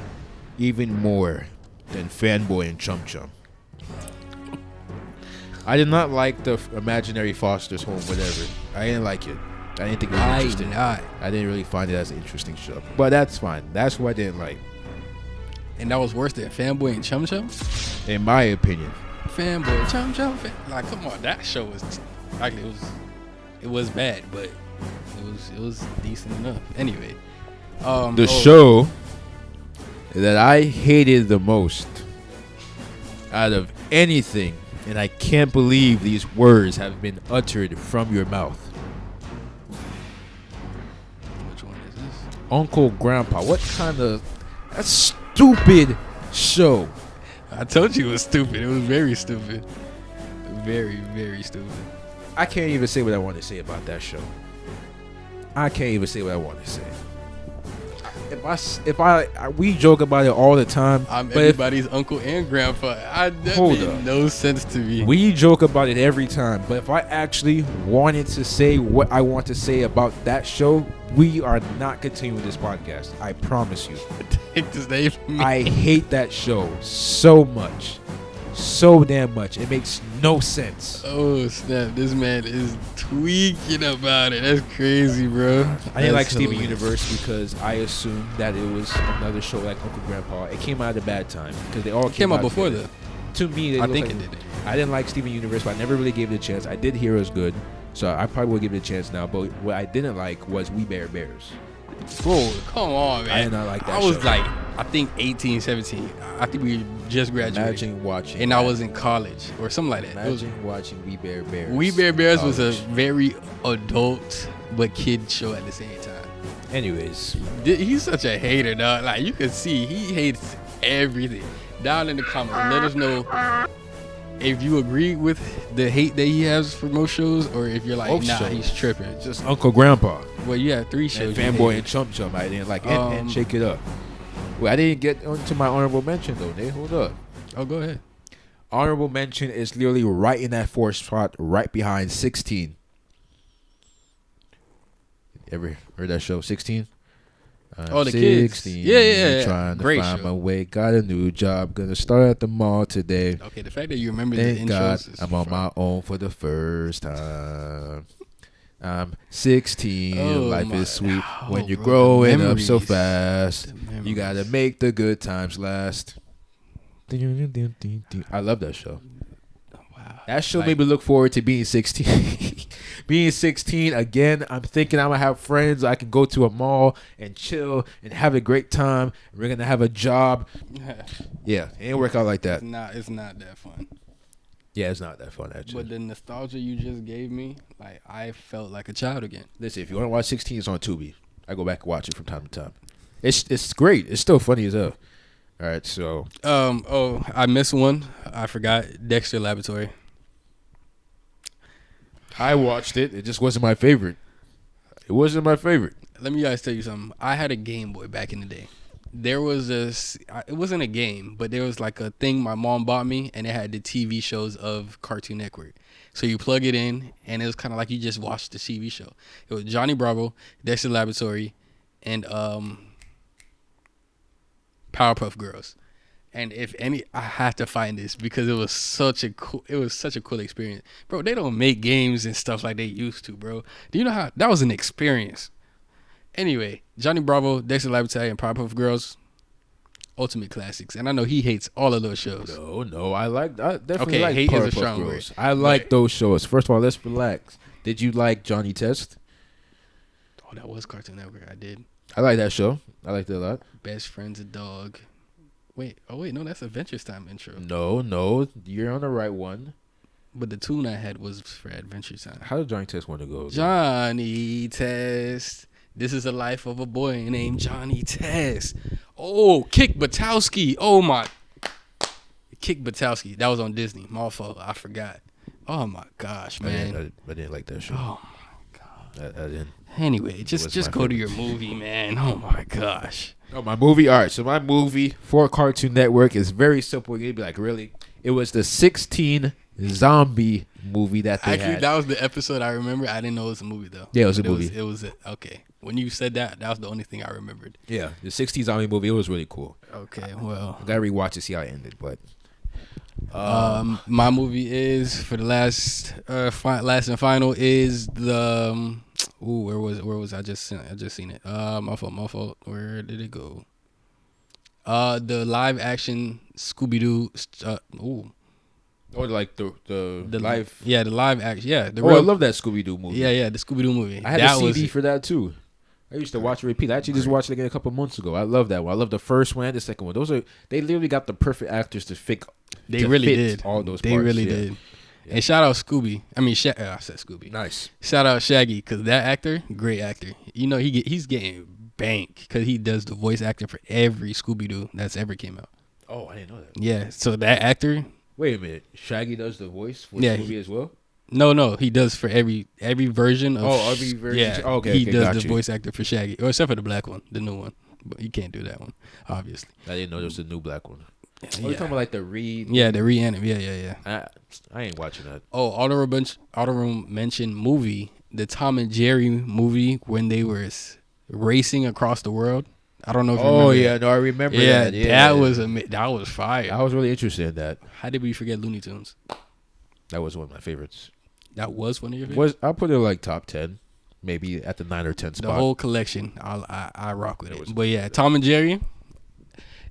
even more than Fanboy and Chum Chum. I did not like the Imaginary Foster's Home, whatever. I didn't like it. I didn't think it was interesting. I didn't really find it as an interesting show. But that's fine. That's what I didn't like. And that was worse than Fanboy and Chum Chum? In my opinion. Fanboy, Chum Chum. Like, come on. That show was... Actually, it was bad, but it was decent enough. Anyway. The show that I hated the most out of anything, and I can't believe these words have been uttered from your mouth. Which one is this? Uncle Grandpa. What kind of... That's stupid show. I told you it was stupid. It was very stupid. Very, very stupid. I can't even say what I want to say about that show. I can't even say what I want to say. We joke about it all the time. I'm everybody's uncle and grandpa. That made no sense to me. We joke about it every time, but if I actually wanted to say what I want to say about that show, we are not continuing this podcast. I promise you. Take this name from me. I hate that show so much. So damn much. It makes no sense. Oh, snap. This man is tweaking about it. That's crazy, bro. I didn't like Steven Universe because I assumed that it was another show like Uncle Grandpa. It came out at a bad time because they all came out before that. To me, I think it did. I didn't like Steven Universe, but I never really gave it a chance. I did hear it was good, so I probably will give it a chance now. But what I didn't like was We Bare Bears. Bro, come on, man. I did not like that I was show. like, I think 18, 17. I think we just graduated. Imagine watching. And I was in college or something like that. Imagine watching We Bare Bears. We Bare Bears was a very adult but kid show at the same time. Anyways, He's such a hater, dog. Like you can see, he hates everything. Down in the comments, let us know if you agree with the hate that he has for most shows, or if you're like, Most nah, shows. he's tripping. just Uncle Grandpa Well, you have 3 shows. and you Fanboy hate. and Chump Chump. I didn't like and Shake It Up. Well, I didn't get onto my honorable mention though. Nate, hold up. Oh, go ahead. Honorable mention is literally right in that 4th spot, right behind 16. Ever heard that show, 16? Oh, the kids. Yeah. Trying to Great find show. my way. Got a new job. Gonna start at the mall today. Okay, the fact that you remember the Thank God intros is I'm on my own for the first time. I'm 16. Oh, Life my- is sweet oh, when you're bro, the growing up so memories. fast. The You gotta memories. make the good times last. I love that show. Wow. That show Like- made me look forward to being 16. Being 16 again, I'm thinking I'm gonna have friends. I can go to a mall and chill and have a great time. We're gonna have a job. Yeah, it ain't work out like that. It's not that fun. Yeah, it's not that fun actually. But the nostalgia you just gave me, like I felt like a child again. Listen, if you want to watch 16, it's on Tubi. I go back and watch it from time to time. It's great. It's still funny as hell. All right, so Oh, I missed one. I forgot. Dexter Laboratory. I watched it. It just wasn't my favorite. It wasn't my favorite. Let me guys tell you something. I had a Game Boy back in the day. There was it wasn't a game, but there was like a thing my mom bought me, and it had the TV shows of Cartoon Network. So you plug it in, and it was kind of like you just watched the TV show. It was Johnny Bravo, Dexter Laboratory, and Powerpuff Girls. And if any, I had to find this because it was such a cool experience, bro. They don't make games and stuff like they used to, bro. Do you know how that was an experience? Anyway, Johnny Bravo, Dexter Laboratory, and Powerpuff Girls, ultimate classics. And I know he hates all of those shows. No, I definitely Okay, like hate is a Powerpuff strong Girls. word. I like But- those shows. First of all, let's relax. Did you like Johnny Test? Oh, that was Cartoon Network. I did. I like that show. I liked it a lot. Best Friend's a Dog. Wait, no, that's Adventures Time intro. No, you're on the right one. But the tune I had was for Adventure Time. How did Johnny Test want to go? Johnny Test. This is the life of a boy named Johnny Test. Oh, Kick Buttowski. Oh my. Kick Buttowski. That was on Disney. My fault. I forgot. Oh my gosh, man. I didn't like that show. Oh my god. I didn't. Anyway, was just my go to favorite. your movie, man. Oh my gosh. Oh, my movie. All right, so my movie for Cartoon Network is very simple. You'd be like, really? It was the 16 zombie movie that they Actually, had. that was the episode I remember. I didn't know it was a movie though. Yeah, it was a But movie. It was okay. When you said that, that was the only thing I remembered. Yeah, the 16 zombie movie. It was really cool. Okay, well, I gotta rewatch to see how it ended, but my movie is for the last and final is the where was I just seen it. My fault. Where did it go? The live action Scooby Doo. or like the live. Yeah, the live action. Yeah, the Oh, I love that Scooby Doo movie. Yeah, the Scooby Doo movie. I had that a CD for that too. I used to watch it repeat. I actually just watched it again a couple months ago. I love that one. I love the first one and the second one. They literally got the perfect actors to fit. They to really fit did. all those. They parts. really Yeah. did. And shout out Scooby. I mean, I said Scooby. Nice. Shout out Shaggy because that actor, great actor. You know he's getting bank because he does the voice acting for every Scooby Doo that's ever came out. Oh, I didn't know that. Yeah, so that actor, Wait a minute. Shaggy does the voice for Yeah, the movie as well. no, he does for every version of. Oh, every version. Yeah, Okay, he does got the you. voice actor for Shaggy, or except for the black one, the new one. But you can't do that one, obviously. I didn't know there was a new black one. Oh, Yeah, you're talking about like the Reed. yeah, the re-anim. Yeah. I ain't watching that. Oh, honorable mention movie, the Tom and Jerry movie when they were racing across the world. I don't know if you remember. Oh yeah, no, I remember Yeah, that. Yeah, that was fire. I was really interested in that. How did we forget Looney Tunes? That was one of my favorites. That was one of your favorites? I'll put it like top 10, maybe at the 9 or 10 The spot. whole collection. I rock with It it. was- But yeah, Tom and Jerry.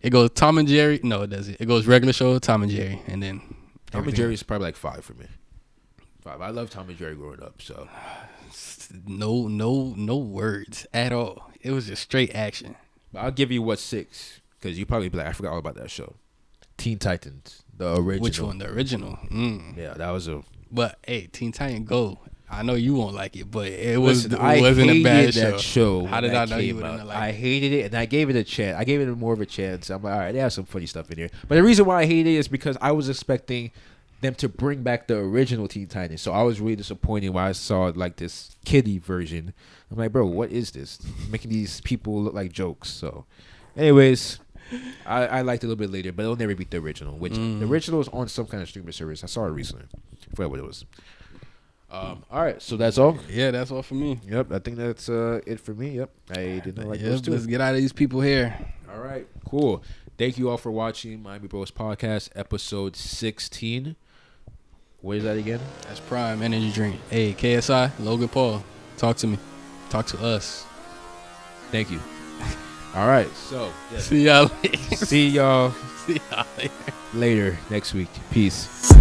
It goes Tom and Jerry. No, it doesn't. It goes regular show, Tom and Jerry, and then Tom and everything Jerry is probably like 5 for me. 5. I love Tom and Jerry growing up. So else. No words at all. It was just straight action. but I'll give you what 6 because you probably be like, I forgot all about that show. Teen Titans, the original. Which one? The original. Yeah, that was a. But hey, Teen Titan Go. I know you won't like it, but it Listen, wasn't I a bad hated that show. How did when I that know you came wouldn't out. like I it? hated it, and I gave it a chance. I gave it more of a chance. I'm like, all right, they have some funny stuff in here. But the reason why I hated it is because I was expecting them to bring back the original Teen Titans. So I was really disappointed when I saw like this kiddie version. I'm like, bro, what is this? Making these people look like jokes. So, anyways, I liked it a little bit later, but it'll never beat the original. Which the original is on some kind of streaming service. I saw it recently. I forgot what it was. All right, so that's all. Yeah, that's all for me. Yep, I think that's it for me. Yep, I did not like those two. Let's get out of these people here. All right, cool. Thank you all for watching Miami Bros Podcast, episode 16. What is that again? That's Prime Energy Drink. Hey, KSI, Logan Paul, talk to me. Talk to us. Thank you. All right, so yes. See y'all later. See y'all See y'all later. later next week. Peace.